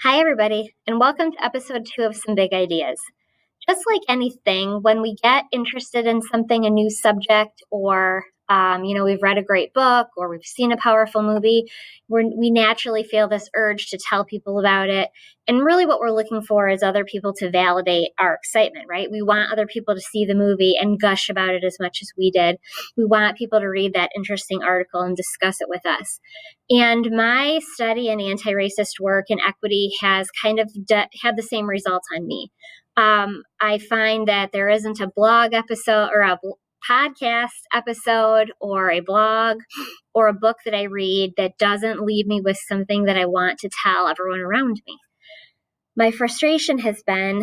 Hi, everybody, and welcome to episode 2 of Some Big Ideas. Just like anything, when we get interested in something, a new subject, or we've read a great book or we've seen a powerful movie, we naturally feel this urge to tell people about it. And really what we're looking for is other people to validate our excitement, right? We want other people to see the movie and gush about it as much as we did. We want people to read that interesting article and discuss it with us. And my study in anti-racist work and equity has kind of had the same results on me. I find that there isn't a blog episode or a podcast episode or a blog or a book that I read that doesn't leave me with something that I want to tell everyone around me. My frustration has been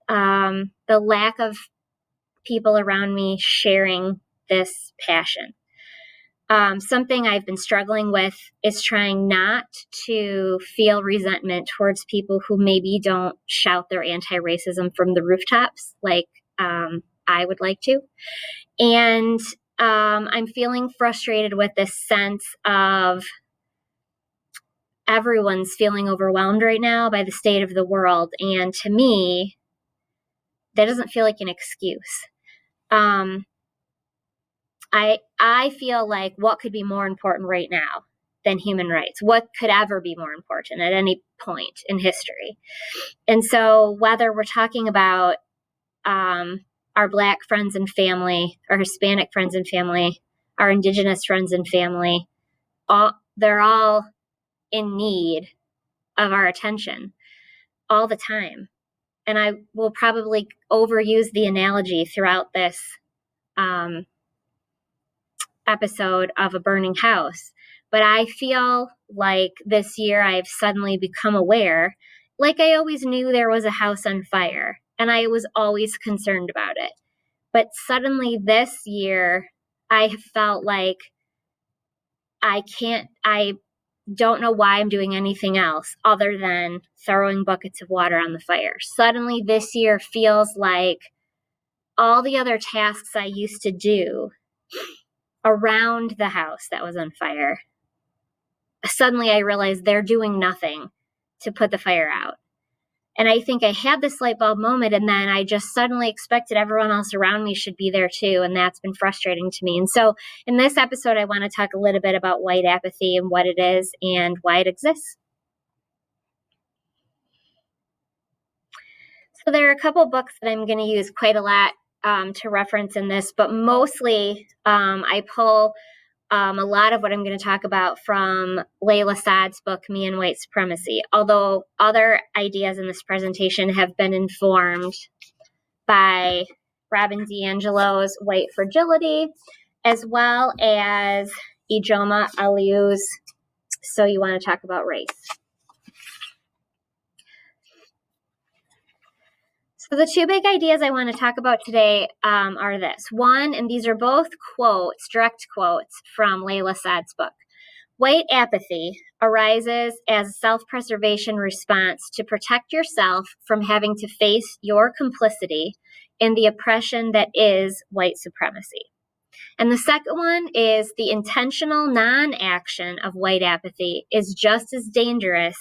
the lack of people around me sharing this passion. Something I've been struggling with is trying not to feel resentment towards people who maybe don't shout their anti-racism from the rooftops like I would like to. And I'm feeling frustrated with this sense of everyone's feeling overwhelmed right now by the state of the world. And to me, that doesn't feel like an excuse. I feel like what could be more important right now than human rights? What could ever be more important at any point in history? And so whether we're talking about our Black friends and family, our Hispanic friends and family, our Indigenous friends and family, they're all in need of our attention all the time. And I will probably overuse the analogy throughout this episode of a burning house. But I feel like this year I've suddenly become aware, like I always knew there was a house on fire, and I was always concerned about it. But suddenly this year, I have felt like I don't know why I'm doing anything else other than throwing buckets of water on the fire. Suddenly this year feels like all the other tasks I used to do around the house that was on fire, suddenly I realized they're doing nothing to put the fire out. And I think I had this light bulb moment, and then I just suddenly expected everyone else around me should be there too, and that's been frustrating to me. And so in this episode, I want to talk a little bit about white apathy and what it is and why it exists. So there are a couple books that I'm going to use quite a lot to reference in this, but mostly I pull a lot of what I'm going to talk about from Layla Saad's book, Me and White Supremacy, although other ideas in this presentation have been informed by Robin DiAngelo's White Fragility, as well as Ijeoma Oluo's So You Want to Talk About Race. So the two big ideas I want to talk about today are this. One, and these are both quotes, direct quotes from Layla Saad's book. White apathy arises as a self-preservation response to protect yourself from having to face your complicity in the oppression that is white supremacy. And the second one is the intentional non-action of white apathy is just as dangerous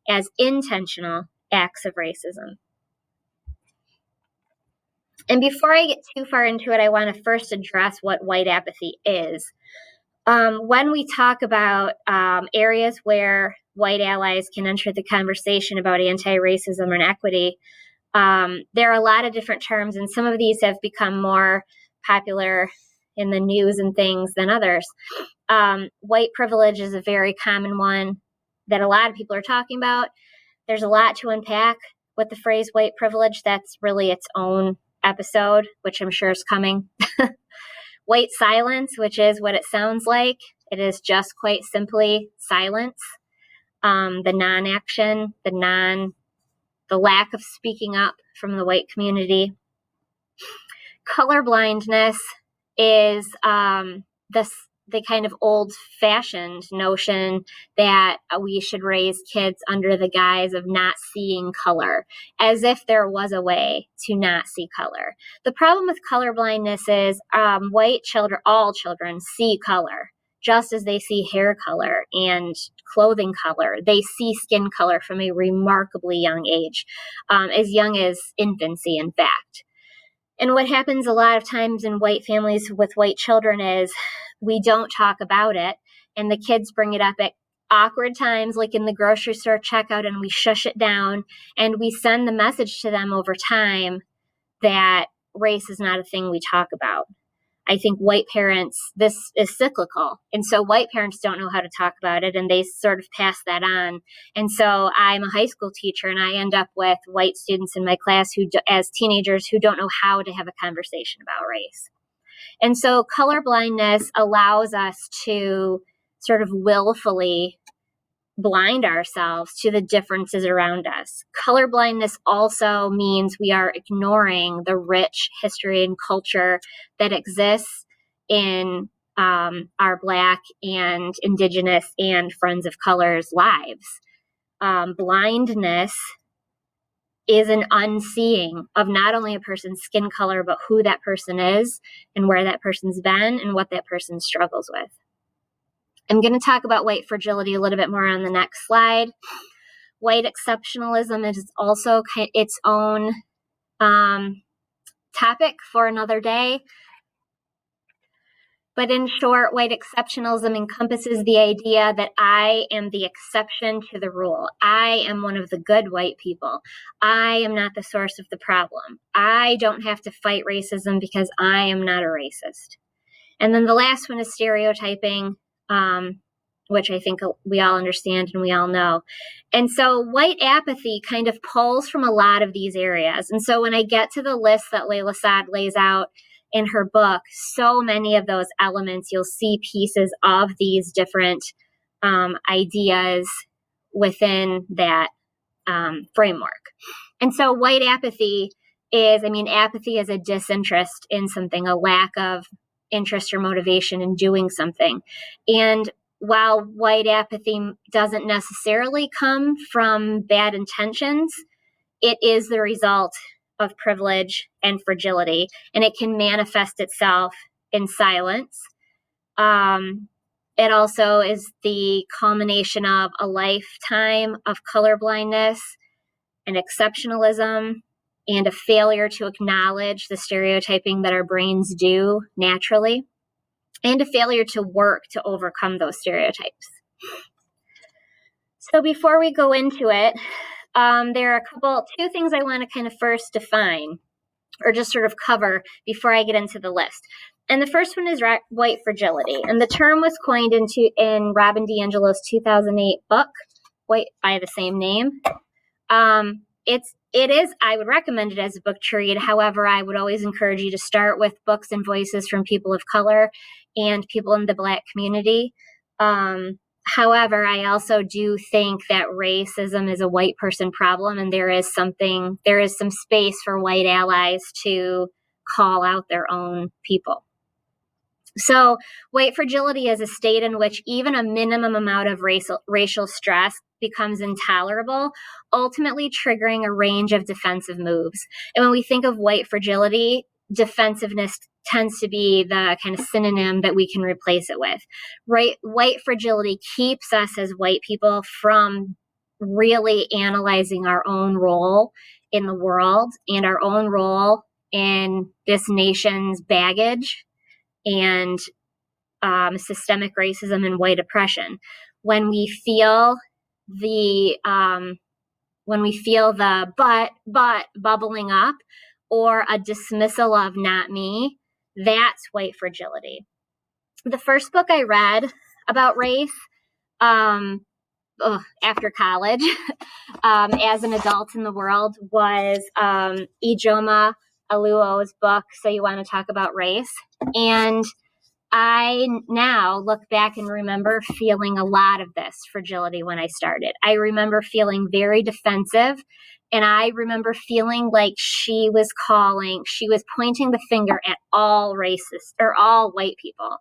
as intentional acts of racism. And before I get too far into it, I want to first address what white apathy is. When we talk about areas where white allies can enter the conversation about anti-racism and equity, there are a lot of different terms, and some of these have become more popular in the news and things than others. White privilege is a very common one that a lot of people are talking about. There's a lot to unpack with the phrase white privilege. That's really its own episode, which I'm sure is coming. White silence, which is what it sounds like. It is just quite simply silence. The non-action, the lack of speaking up from the white community. Colorblindness is the kind of old-fashioned notion that we should raise kids under the guise of not seeing color, as if there was a way to not see color. The problem with colorblindness is white children, all children, see color, just as they see hair color and clothing color. They see skin color from a remarkably young age, as young as infancy, in fact. And what happens a lot of times in white families with white children is we don't talk about it, and the kids bring it up at awkward times, like in the grocery store checkout, and we shush it down, and we send the message to them over time that race is not a thing we talk about. I think white parents, this is cyclical. And so white parents don't know how to talk about it, and they sort of pass that on. And so I'm a high school teacher, and I end up with white students in my class who, as teenagers, who don't know how to have a conversation about race. And so colorblindness allows us to sort of willfully blind ourselves to the differences around us. Colorblindness also means we are ignoring the rich history and culture that exists in our Black and Indigenous and Friends of Color's lives. Blindness is an unseeing of not only a person's skin color, but who that person is and where that person's been and what that person struggles with. I'm going to talk about white fragility a little bit more on the next slide. White exceptionalism is also its own topic for another day. But in short, white exceptionalism encompasses the idea that I am the exception to the rule. I am one of the good white people. I am not the source of the problem. I don't have to fight racism because I am not a racist. And then the last one is stereotyping, which I think we all understand and we all know. And so white apathy kind of pulls from a lot of these areas. And so when I get to the list that Layla Saad lays out in her book, so many of those elements, you'll see pieces of these different ideas within that framework. And so white apathy is, apathy is a disinterest in something, a lack of interest or motivation in doing something. And while white apathy doesn't necessarily come from bad intentions, it is the result of privilege and fragility, and it can manifest itself in silence. It also is the culmination of a lifetime of colorblindness and exceptionalism and a failure to acknowledge the stereotyping that our brains do naturally, and a failure to work to overcome those stereotypes. So before we go into it, there are two things I want to kind of first define or just sort of cover before I get into the list. And the first one is white fragility. And the term was coined in Robin DiAngelo's 2008 book, White, by the same name. I would recommend it as a book to read. However, I would always encourage you to start with books and voices from people of color and people in the Black community. However, I also do think that racism is a white person problem, and there is some space for white allies to call out their own people. So white fragility is a state in which even a minimum amount of racial stress becomes intolerable, ultimately triggering a range of defensive moves. And when we think of white fragility, defensiveness tends to be the kind of synonym that we can replace it with. Right? White fragility keeps us as white people from really analyzing our own role in the world and our own role in this nation's baggage and systemic racism and white oppression. When we feel the but bubbling up, or a dismissal of not me, that's white fragility. The first book I read about race after college, as an adult in the world, was Ijeoma Oluo's book, So You Want to Talk About Race? And I now look back and remember feeling a lot of this fragility when I started. I remember feeling very defensive, and I remember feeling like she was pointing the finger at all racist or all white people.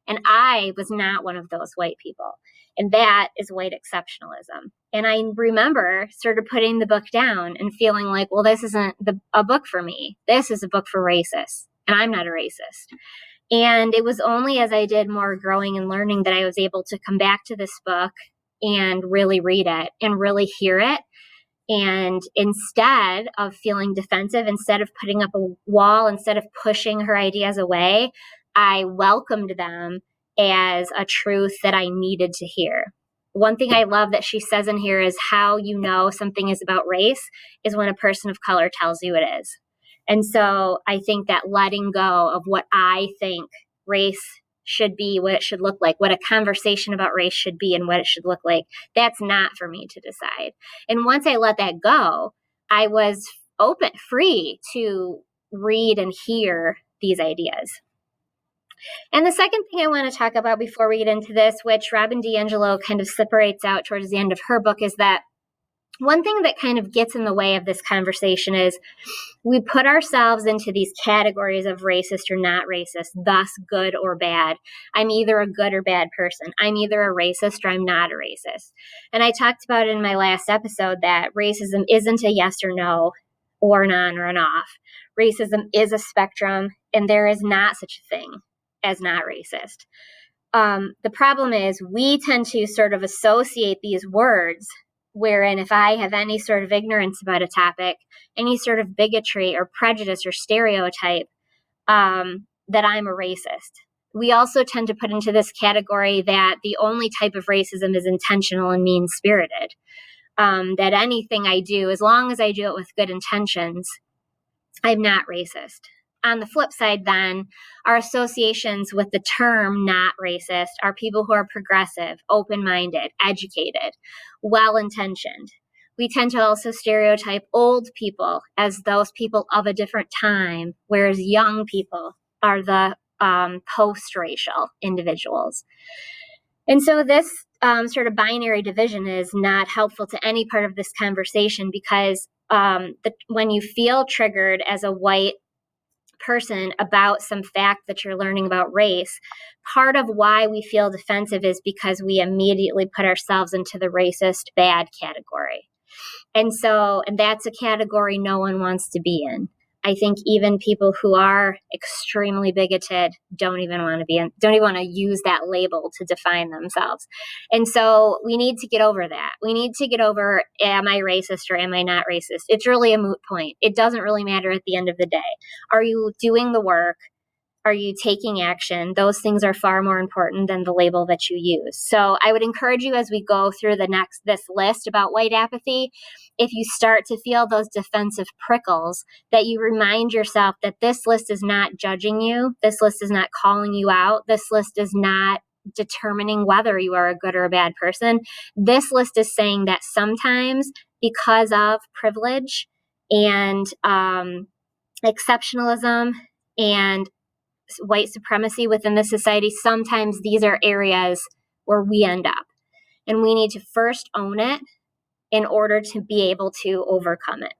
And I was not one of those white people. And that is white exceptionalism. And I remember sort of putting the book down and feeling like, well, this isn't a book for me. This is a book for racists, and I'm not a racist. And it was only as I did more growing and learning that I was able to come back to this book and really read it and really hear it. And instead of feeling defensive, instead of putting up a wall, instead of pushing her ideas away, I welcomed them as a truth that I needed to hear. One thing I love that she says in here is how you know something is about race is when a person of color tells you it is. And so I think that letting go of what I think race should be, what it should look like, what a conversation about race should be and what it should look like, that's not for me to decide. And once I let that go, I was free to read and hear these ideas. And the second thing I want to talk about before we get into this, which Robin DiAngelo kind of separates out towards the end of her book, is that one thing that kind of gets in the way of this conversation is we put ourselves into these categories of racist or not racist, thus good or bad. I'm either a good or bad person. I'm either a racist or I'm not a racist. And I talked about in my last episode that racism isn't a yes or no or an on or an off. Racism is a spectrum, and there is not such a thing as not racist. The problem is we tend to sort of associate these words wherein if I have any sort of ignorance about a topic, any sort of bigotry or prejudice or stereotype, that I'm a racist. We also tend to put into this category that the only type of racism is intentional and mean-spirited. That anything I do, as long as I do it with good intentions, I'm not racist. On the flip side, then, our associations with the term not racist are people who are progressive, open-minded, educated, well-intentioned. We tend to also stereotype old people as those people of a different time, whereas young people are the post-racial individuals. And so this sort of binary division is not helpful to any part of this conversation because when you feel triggered as a white person about some fact that you're learning about race, part of why we feel defensive is because we immediately put ourselves into the racist bad category. And that's a category no one wants to be in. I think even people who are extremely bigoted don't even want to use that label to define themselves. And so we need to get over that. We need to get over, am I racist or am I not racist? It's really a moot point. It doesn't really matter at the end of the day. Are you doing the work? Are you taking action? Those things are far more important than the label that you use. So I would encourage you as we go through this list about white apathy, if you start to feel those defensive prickles, that you remind yourself that this list is not judging you. This list is not calling you out. This list is not determining whether you are a good or a bad person. This list is saying that sometimes because of privilege and exceptionalism and white supremacy within the society, sometimes these are areas where we end up. And we need to first own it in order to be able to overcome it.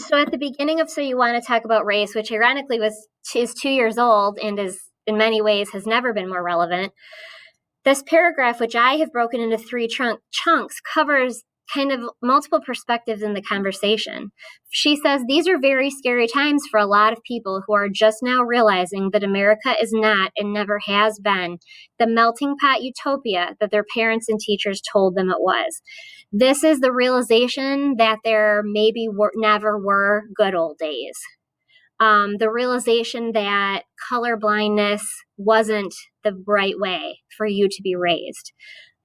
So at the beginning of So You Want to Talk About Race, which ironically is 2 years old and is in many ways has never been more relevant, this paragraph, which I have broken into 3 chunks, covers kind of multiple perspectives in the conversation. She says, these are very scary times for a lot of people who are just now realizing that America is not and never has been the melting pot utopia that their parents and teachers told them it was. This is the realization that there maybe never were good old days. The realization that color blindness wasn't the right way for you to be raised.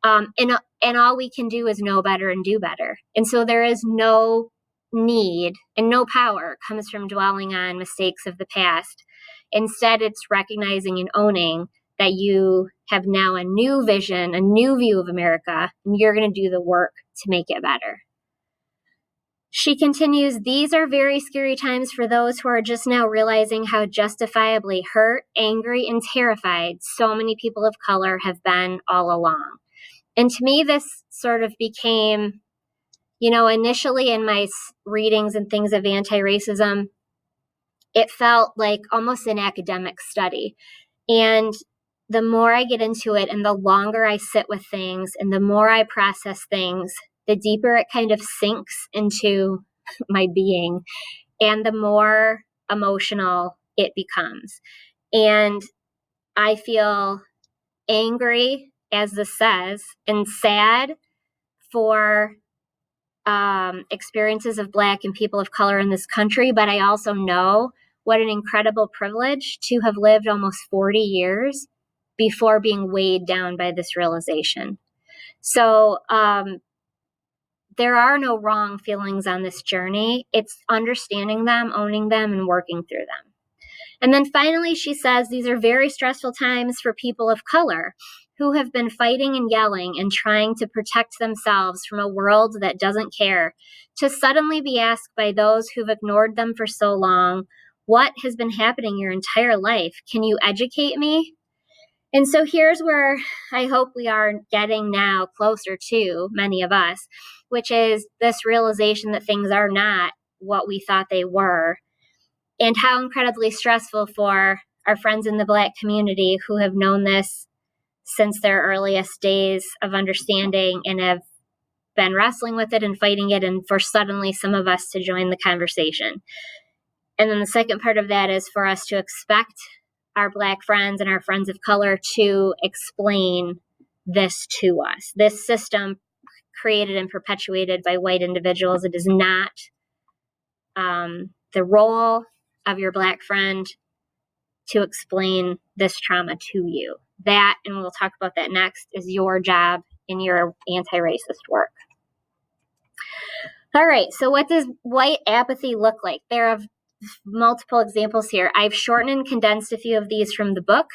And all we can do is know better and do better. And so there is no need and no power comes from dwelling on mistakes of the past. Instead, it's recognizing and owning that you have now a new vision, a new view of America, and you're going to do the work to make it better. She continues, these are very scary times for those who are just now realizing how justifiably hurt, angry, and terrified so many people of color have been all along. And to me, this sort of became, initially in my readings and things of anti-racism, it felt like almost an academic study. And the more I get into it and the longer I sit with things and the more I process things, the deeper it kind of sinks into my being. And the more emotional it becomes. And I feel angry, as this says, and sad for experiences of Black and people of color in this country, but I also know what an incredible privilege to have lived almost 40 years before being weighed down by this realization. So there are no wrong feelings on this journey. It's understanding them, owning them, and working through them. And then finally, she says, these are very stressful times for people of color who have been fighting and yelling and trying to protect themselves from a world that doesn't care, to suddenly be asked by those who've ignored them for so long, what has been happening your entire life? Can you educate me? And so here's where I hope we are getting now closer to, many of us, which is this realization that things are not what we thought they were, and how incredibly stressful for our friends in the Black community who have known this since their earliest days of understanding and have been wrestling with it and fighting it, and for suddenly some of us to join the conversation. And then the second part of that is for us to expect our Black friends and our friends of color to explain this to us. This system created and perpetuated by white individuals, it is not the role of your Black friend to explain this trauma to you. That, and we'll talk about that next, is your job in your anti-racist work. All right, so what does white apathy look like? There are multiple examples here. I've shortened and condensed a few of these from the book,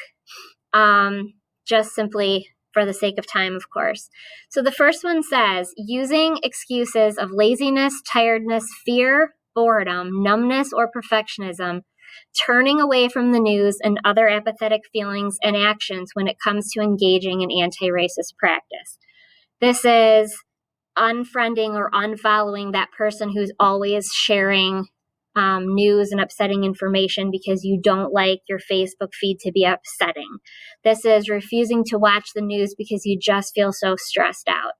just simply for the sake of time, of course. So the first one says, using excuses of laziness, tiredness, fear, boredom, numbness, or perfectionism, turning away from the news and other apathetic feelings and actions when it comes to engaging in anti-racist practice. This is unfriending or unfollowing that person who's always sharing news and upsetting information because you don't like your Facebook feed to be upsetting. This is refusing to watch the news because you just feel so stressed out.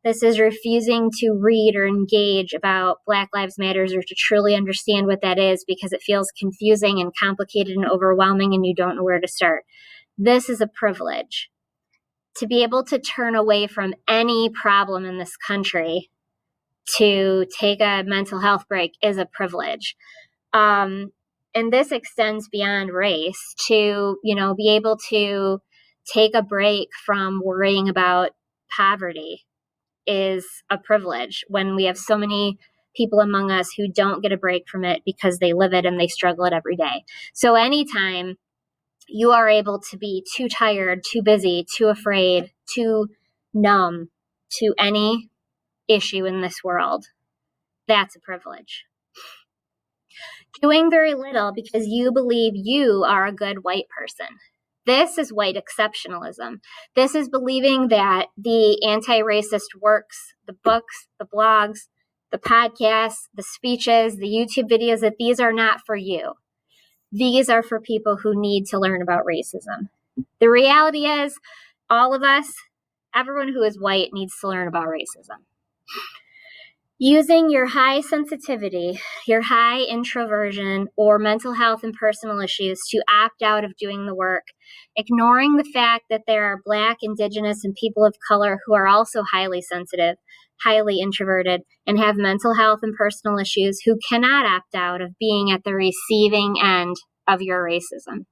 This is refusing to read or engage about Black Lives Matter or to truly understand what that is because it feels confusing and complicated and overwhelming and you don't know where to start. This is a privilege. To be able to turn away from any problem in this country to take a mental health break is a privilege. And this extends beyond race to, be able to take a break from worrying about poverty is a privilege when we have so many people among us who don't get a break from it because they live it and they struggle it every day. So anytime you are able to be too tired, too busy, too afraid, too numb to any issue in this world, that's a privilege. Doing very little because you believe you are a good white person. This is white exceptionalism. This is believing that the anti-racist works, the books, the blogs, the podcasts, the speeches, the YouTube videos, that these are not for you. These are for people who need to learn about racism. The reality is, all of us, everyone who is white needs to learn about racism. Using your high sensitivity, your high introversion, or mental health and personal issues to opt out of doing the work, ignoring the fact that there are Black, Indigenous, and people of color who are also highly sensitive, highly introverted, and have mental health and personal issues who cannot opt out of being at the receiving end of your racism.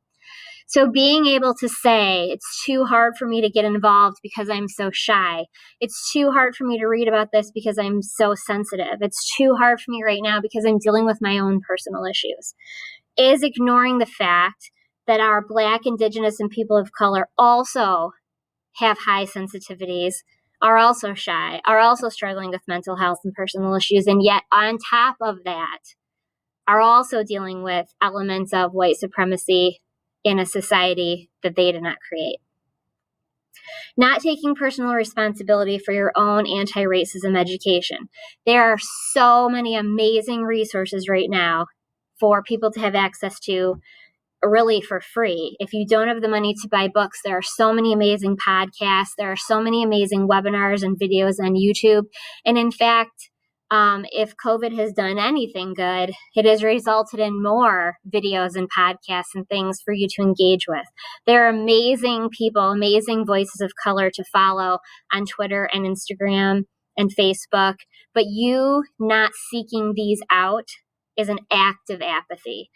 So being able to say, it's too hard for me to get involved because I'm so shy. It's too hard for me to read about this because I'm so sensitive. It's too hard for me right now because I'm dealing with my own personal issues, is ignoring the fact that our Black, Indigenous, and people of color also have high sensitivities, are also shy, are also struggling with mental health and personal issues, and yet on top of that, are also dealing with elements of white supremacy in a society that they did not create. Not taking personal responsibility for your own anti-racism education. There are so many amazing resources right now for people to have access to, really for free. If you don't have the money to buy books, there are so many amazing podcasts. There are so many amazing webinars and videos on YouTube. And in fact, If COVID has done anything good, it has resulted in more videos and podcasts and things for you to engage with. There are amazing people, amazing voices of color to follow on Twitter and Instagram and Facebook, but you not seeking these out is an act of apathy.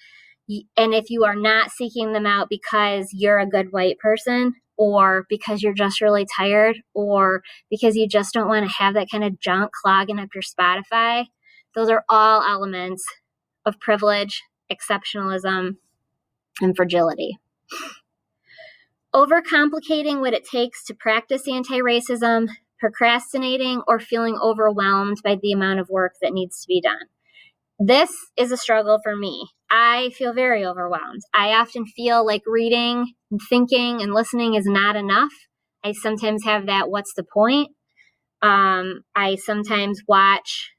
And if you are not seeking them out because you're a good white person, or because you're just really tired, or because you just don't want to have that kind of junk clogging up your Spotify, those are all elements of privilege, exceptionalism, and fragility. Overcomplicating what it takes to practice anti-racism, procrastinating, or feeling overwhelmed by the amount of work that needs to be done. This is a struggle for me. I feel very overwhelmed. I often feel like reading and thinking and listening is not enough. I sometimes have that, what's the point? I sometimes watch,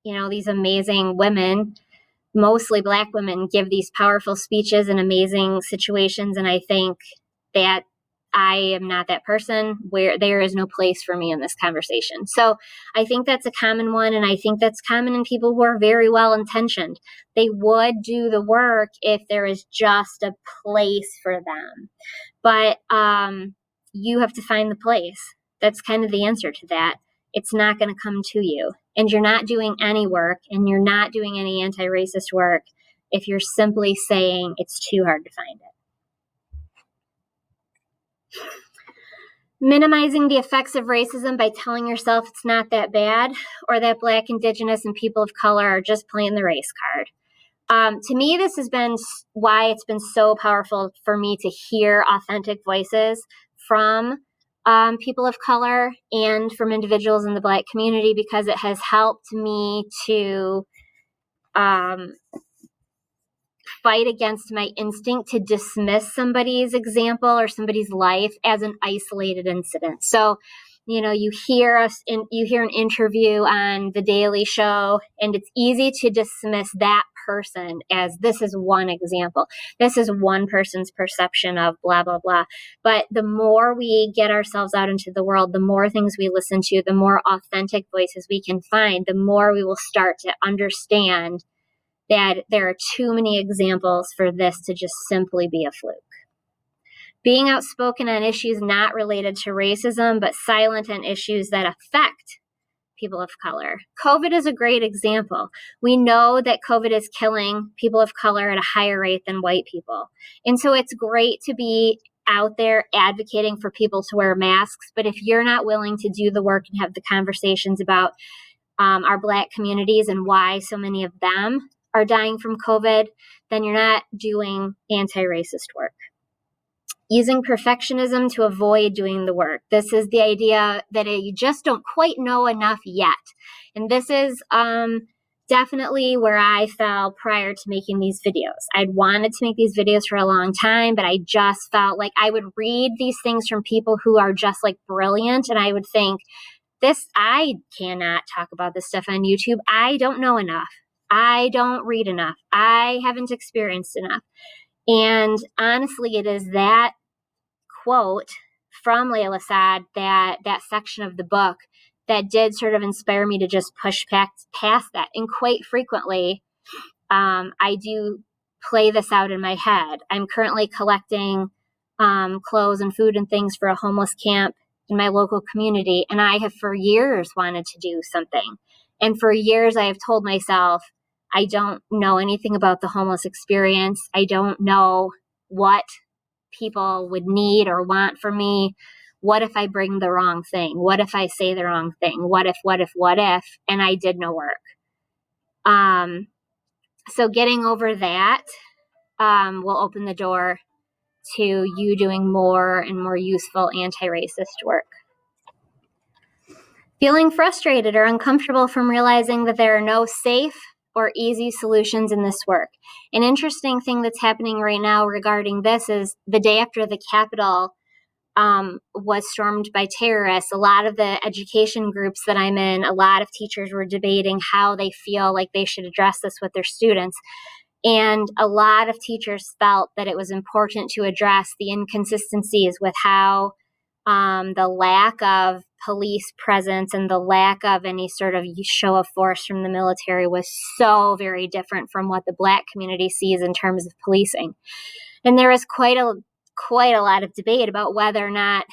these amazing women, mostly Black women, give these powerful speeches in amazing situations. And I think that I am not that person, where there is no place for me in this conversation. So I think that's a common one. And I think that's common in people who are very well intentioned. They would do the work if there is just a place for them. But you have to find the place. That's kind of the answer to that. It's not going to come to you. And you're not doing any work, and you're not doing any anti-racist work if you're simply saying it's too hard to find it. Minimizing the effects of racism by telling yourself it's not that bad, or that Black, Indigenous, and people of color are just playing the race card. To me, this has been why it's been so powerful for me to hear authentic voices from people of color and from individuals in the Black community, because it has helped me to fight against my instinct to dismiss somebody's example or somebody's life as an isolated incident. So, you hear an interview on The Daily Show, and it's easy to dismiss that person as, this is one example. This is one person's perception of blah, blah, blah. But the more we get ourselves out into the world, the more things we listen to, the more authentic voices we can find, the more we will start to understand that there are too many examples for this to just simply be a fluke. Being outspoken on issues not related to racism, but silent on issues that affect people of color. COVID is a great example. We know that COVID is killing people of color at a higher rate than white people. And so it's great to be out there advocating for people to wear masks. But if you're not willing to do the work and have the conversations about our Black communities and why so many of them are dying from COVID, then you're not doing anti-racist work. Using perfectionism to avoid doing the work. This is the idea that you just don't quite know enough yet. And this is definitely where I fell prior to making these videos. I'd wanted to make these videos for a long time, but I just felt like I would read these things from people who are just like brilliant, and I would think, I cannot talk about this stuff on YouTube. I don't know enough. I don't read enough. I haven't experienced enough. And honestly, it is that quote from Layla Saad, that section of the book, that did sort of inspire me to just push past that. And quite frequently, I do play this out in my head. I'm currently collecting clothes and food and things for a homeless camp in my local community. And I have for years wanted to do something. And for years, I have told myself, I don't know anything about the homeless experience. I don't know what people would need or want from me. What if I bring the wrong thing? What if I say the wrong thing? What if? And I did no work. So getting over that will open the door to you doing more and more useful anti-racist work. Feeling frustrated or uncomfortable from realizing that there are no safe or easy solutions in this work. An interesting thing that's happening right now regarding this is the day after the Capitol was stormed by terrorists, a lot of the education groups that I'm in, a lot of teachers were debating how they feel like they should address this with their students. And a lot of teachers felt that it was important to address the inconsistencies with how the lack of police presence and the lack of any sort of show of force from the military was so very different from what the Black community sees in terms of policing. And there was quite a lot of debate about whether or not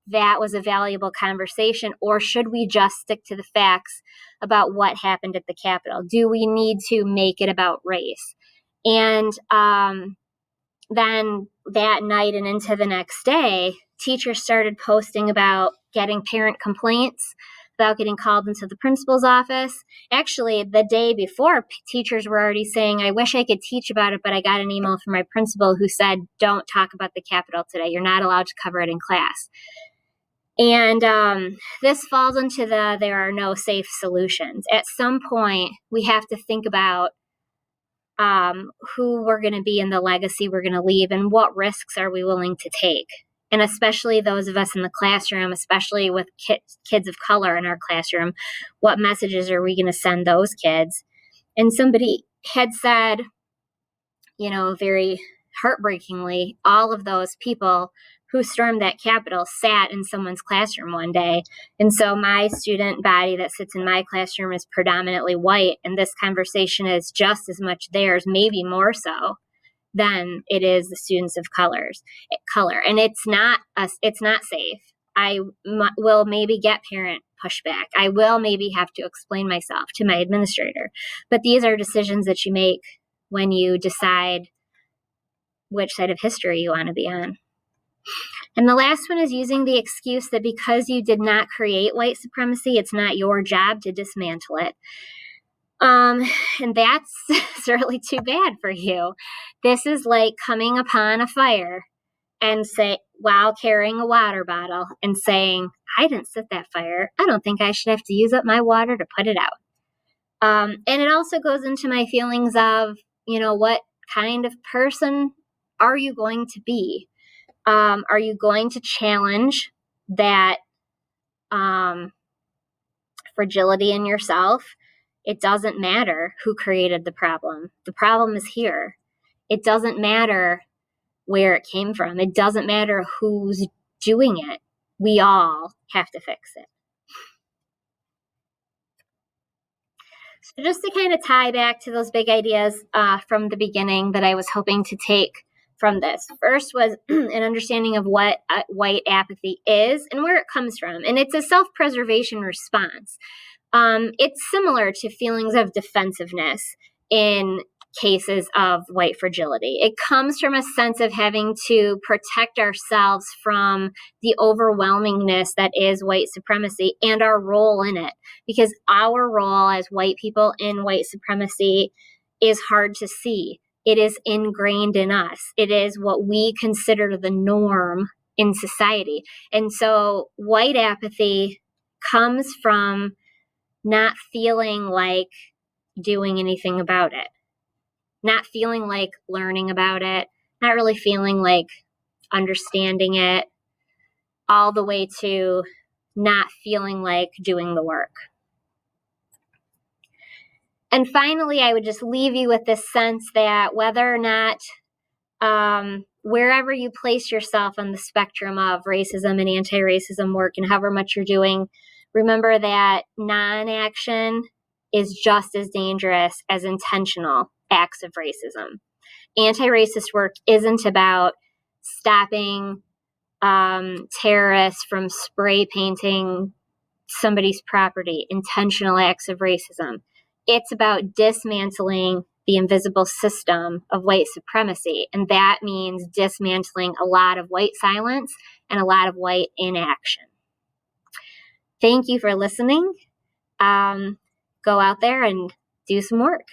that was a valuable conversation, or should we just stick to the facts about what happened at the Capitol? Do we need to make it about race? And then that night and into the next day, teachers started posting about getting parent complaints, about getting called into the principal's office. Actually, the day before, teachers were already saying, I wish I could teach about it, but I got an email from my principal who said, don't talk about the Capitol today. You're not allowed to cover it in class. And this falls into there are no safe solutions. At some point, we have to think about who we're going to be and the legacy we're going to leave, and what risks are we willing to take. And especially those of us in the classroom, especially with kids of color in our classroom, what messages are we going to send those kids? And somebody had said, very heartbreakingly, all of those people who stormed that Capitol sat in someone's classroom one day. And so my student body that sits in my classroom is predominantly white, and this conversation is just as much theirs, maybe more so, than it is the students of color. And it's not safe. I will maybe get parent pushback. I will maybe have to explain myself to my administrator. But these are decisions that you make when you decide which side of history you want to be on. And the last one is using the excuse that because you did not create white supremacy, it's not your job to dismantle it. And that's certainly too bad for you. This is like coming upon a fire and while carrying a water bottle and saying, I didn't set that fire. I don't think I should have to use up my water to put it out. And it also goes into my feelings of, what kind of person are you going to be? Are you going to challenge that fragility in yourself? It doesn't matter who created the problem. The problem is here. It doesn't matter where it came from. It doesn't matter who's doing it. We all have to fix it. So just to kind of tie back to those big ideas from the beginning that I was hoping to take from this. First was an understanding of what white apathy is and where it comes from. And it's a self-preservation response. It's similar to feelings of defensiveness in cases of white fragility. It comes from a sense of having to protect ourselves from the overwhelmingness that is white supremacy and our role in it. Because our role as white people in white supremacy is hard to see. It is ingrained in us. It is what we consider the norm in society. And so white apathy comes from not feeling like doing anything about it, not feeling like learning about it, not really feeling like understanding it, all the way to not feeling like doing the work. And finally, I would just leave you with this sense that whether or not, wherever you place yourself on the spectrum of racism and anti-racism work and however much you're doing, remember that non-action is just as dangerous as intentional acts of racism. Anti-racist work isn't about stopping terrorists from spray painting somebody's property, intentional acts of racism. It's about dismantling the invisible system of white supremacy, and that means dismantling a lot of white silence and a lot of white inaction. Thank you for listening. Go out there and do some work.